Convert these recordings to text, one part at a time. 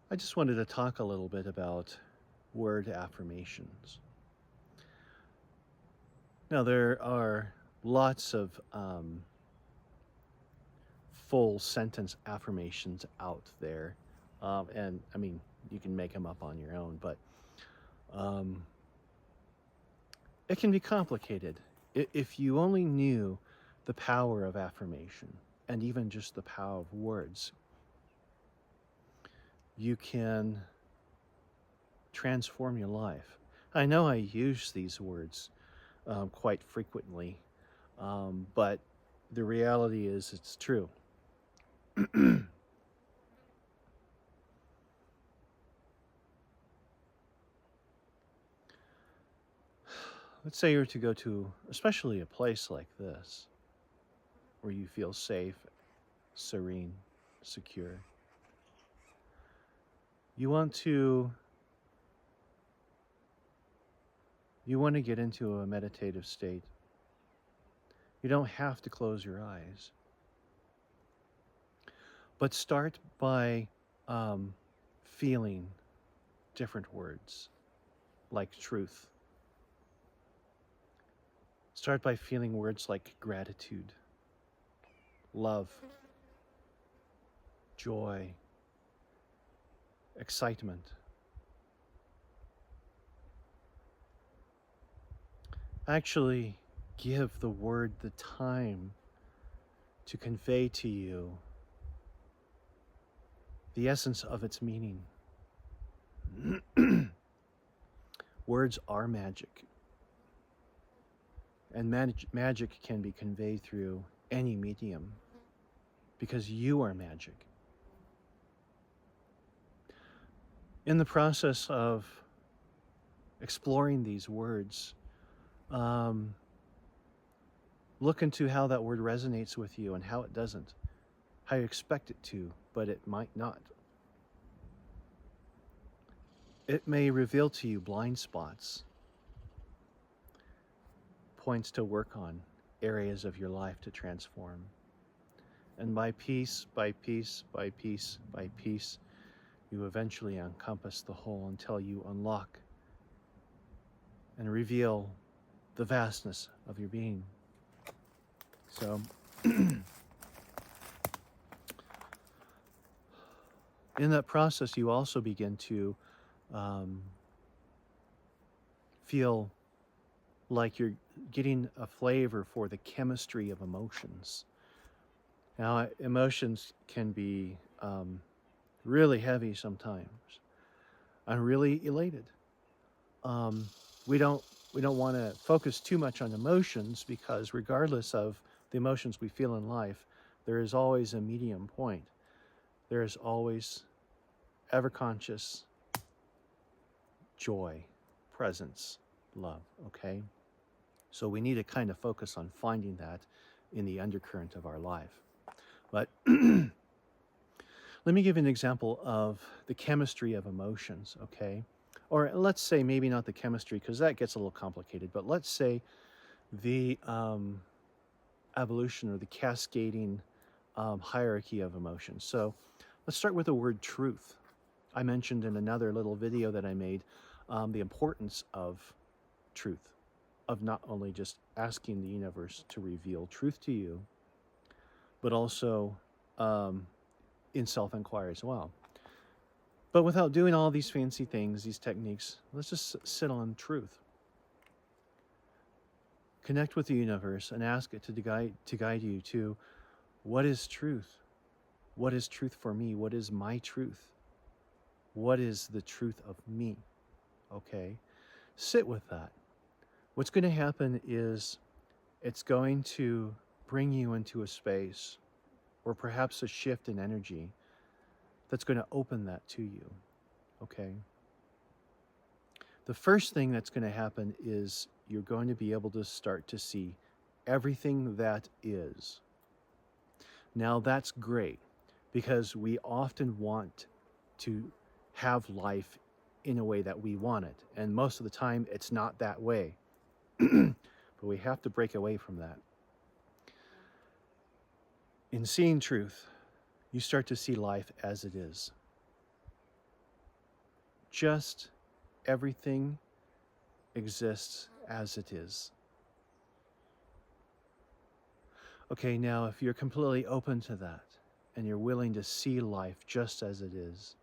I just wanted to talk a little bit about word affirmations. Now, there are lots of full sentence affirmations out there. And I mean, you can make them up on your own, but um, it can be complicated. If you only knew the power of affirmation and even just the power of words, you can transform your life. I know I use these words quite frequently, but the reality is it's true. Let's say you're to go to, especially a place like this, where you feel safe, serene, secure. You want to you want to get into a meditative state. You don't have to close your eyes, but start by feeling different words like truth. Start by feeling words like gratitude, love, joy, excitement. Actually, give the word the time to convey to you the essence of its meaning. Words are magic, and magic can be conveyed through any medium because you are magic. In the process of exploring these words, look into how that word resonates with you and how it doesn't, how you expect it to, but it might not. It may reveal to you blind spots, points to work on, areas of your life to transform. And by piece, by piece, by piece, by piece, you eventually encompass the whole until you unlock and reveal the vastness of your being. So, in that process, you also begin to feel like you're getting a flavor for the chemistry of emotions. Now, emotions can be really heavy sometimes. I'm really elated. Um, we don't want to focus too much on emotions because regardless of the emotions we feel in life, there is always a medium point. There is always ever conscious joy, presence, love, okay? So we need to kind of focus on finding that in the undercurrent of our life. But let me give you an example of the chemistry of emotions, okay? Or let's say maybe not the chemistry because that gets a little complicated, but let's say the evolution or the cascading hierarchy of emotions. So let's start with the word truth. I mentioned in another little video that I made the importance of truth, of not only just asking the universe to reveal truth to you, but also in self-inquiry as well. But without doing all these fancy things, these techniques, let's just sit on truth. Connect with the universe and ask it to guide you to what is truth? What is truth for me? What is my truth? What is the truth of me? Okay? Sit with that. What's going to happen is it's going to bring you into a space or perhaps a shift in energy that's going to open that to you. Okay? The first thing that's going to happen is you're going to be able to start to see everything that is. Now that's great because we often want to have life in a way that we want it. And most of the time it's not that way. But we have to break away from that. In seeing truth, you start to see life as it is. Just everything exists as it is. Okay, now if you're completely open to that and you're willing to see life just as it is,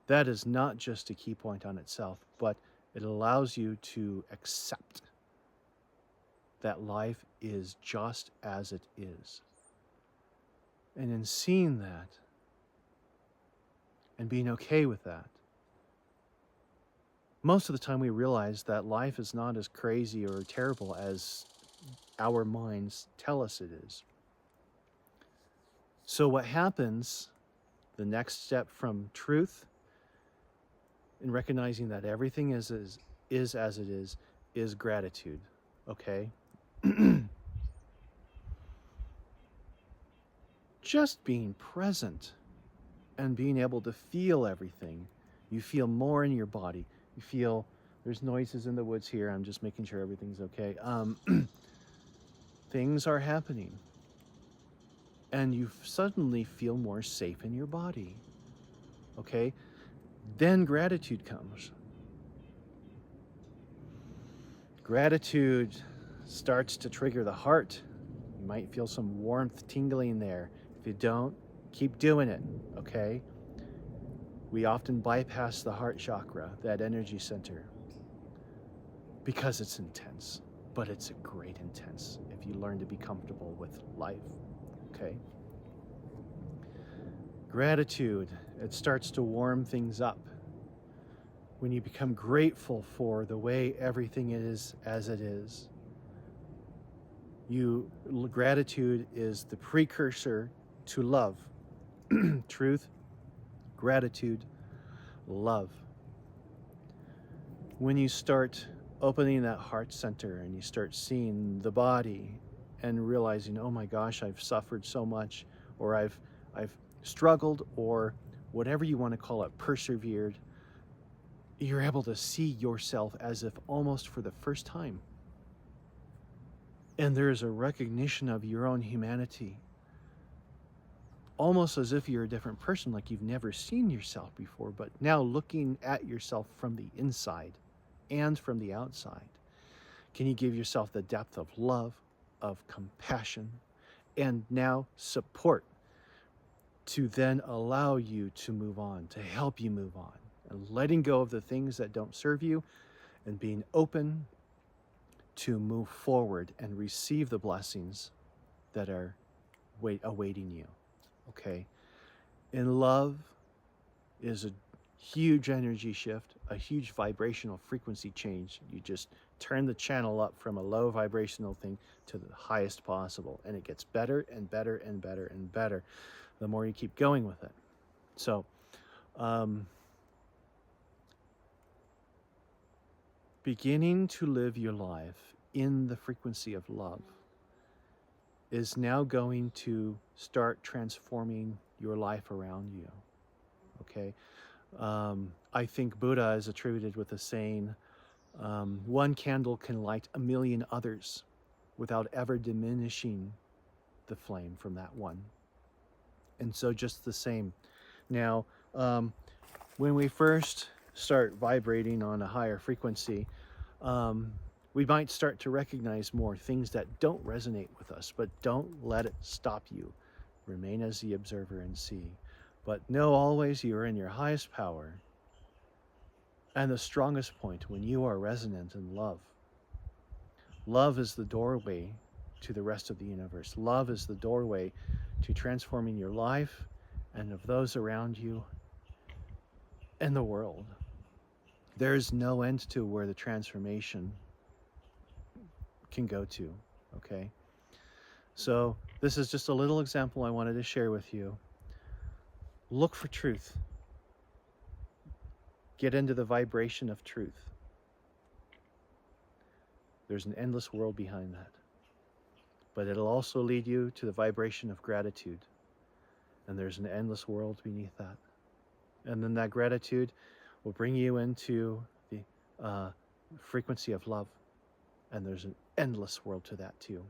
that is not just a key point on itself, but it allows you to accept that life is just as it is. And in seeing that and being okay with that, most of the time we realize that life is not as crazy or terrible as our minds tell us it is. So what happens, the next step from truth, in recognizing that everything is as it is gratitude, okay? Just being present and being able to feel everything. You feel more in your body. You feel there's noises in the woods here. I'm just making sure everything's okay. Things are happening. And you suddenly feel more safe in your body. Okay? Then gratitude comes. Gratitude starts to trigger the heart. You might feel some warmth tingling there. If you don't, keep doing it, okay? We often bypass the heart chakra, that energy center, because it's intense, but it's a great intense if you learn to be comfortable with life, okay? Gratitude, it starts to warm things up. When you become grateful for the way everything is as it is, gratitude is the precursor to love. Truth, gratitude, love. When you start opening that heart center and you start seeing the body and realizing, oh my gosh, I've suffered so much, or I've struggled, or whatever you want to call it, persevered, you're able to see yourself as if almost for the first time. And there is a recognition of your own humanity, almost as if you're a different person, like you've never seen yourself before, but now looking at yourself from the inside and from the outside. Can you give yourself the depth of love, of compassion, and now support to then allow you to move on, to help you move on, and letting go of the things that don't serve you and being open to move forward and receive the blessings that are awaiting you, okay? In love is a huge energy shift, a huge vibrational frequency change. You just turn the channel up from a low vibrational thing to the highest possible, and it gets better and better and better and better the more you keep going with it. So, beginning to live your life in the frequency of love is now going to start transforming your life around you, okay? I think Buddha is attributed with the saying, one candle can light a million others without ever diminishing the flame from that one. And so just the same. Now, when we first start vibrating on a higher frequency, we might start to recognize more things that don't resonate with us, but don't let it stop you. Remain as the observer and see. But know always you are in your highest power and the strongest point when you are resonant in love. Love is the doorway to the rest of the universe. Love is the doorway to transforming your life and of those around you and the world. There is no end to where the transformation can go to, okay? So this is just a little example I wanted to share with you. Look for truth. Get into the vibration of truth. There's an endless world behind that. But it'll also lead you to the vibration of gratitude. And there's an endless world beneath that. And then that gratitude will bring you into the frequency of love. And there's an endless world to that too.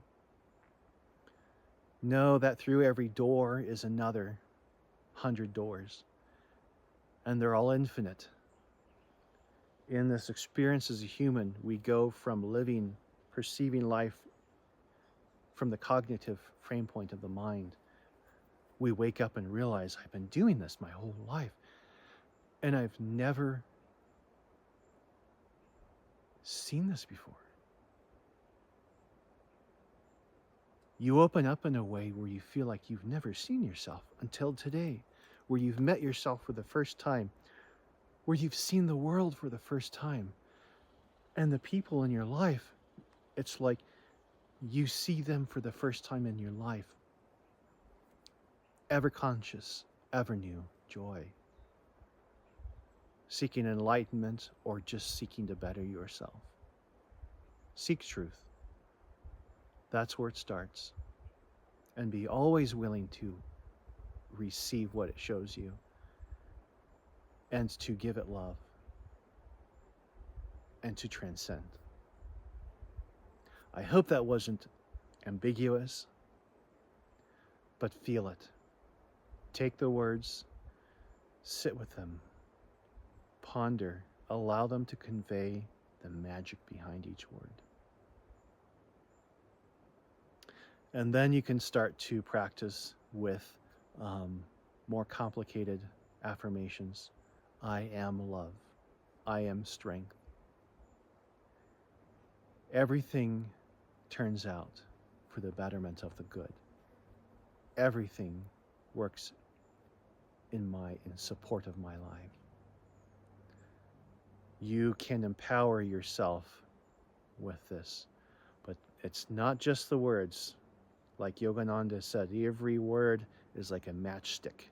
Know that through every door is another 100 doors. and they're all infinite. In this experience as a human, we go from living, perceiving life from the cognitive frame point of the mind. We wake up and realize, I've been doing this my whole life, and I've never seen this before. You open up in a way where you feel like you've never seen yourself until today, where you've met yourself for the first time, where you've seen the world for the first time. And the people in your life, it's like you see them for the first time in your life. Ever conscious, ever new joy. Seeking enlightenment or just seeking to better yourself. Seek truth. That's where it starts. And be always willing to receive what it shows you and to give it love and to transcend. I hope that wasn't ambiguous, but feel it. Take the words, sit with them, ponder, allow them to convey the magic behind each word. And then you can start to practice with more complicated affirmations. I am love. I am strength. Everything turns out for the betterment of the good. Everything works in support of my life. You can empower yourself with this, but it's not just the words. Like Yogananda said, every word is like a matchstick.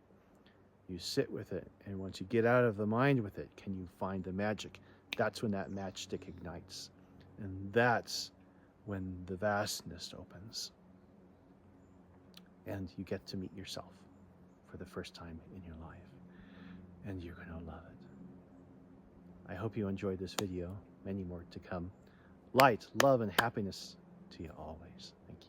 You sit with it, and once you get out of the mind with it, can you find the magic? That's when that matchstick ignites. And that's when the vastness opens. And you get to meet yourself for the first time in your life. And you're going to love it. I hope you enjoyed this video. Many more to come. Light, love, and happiness to you always. Thank you.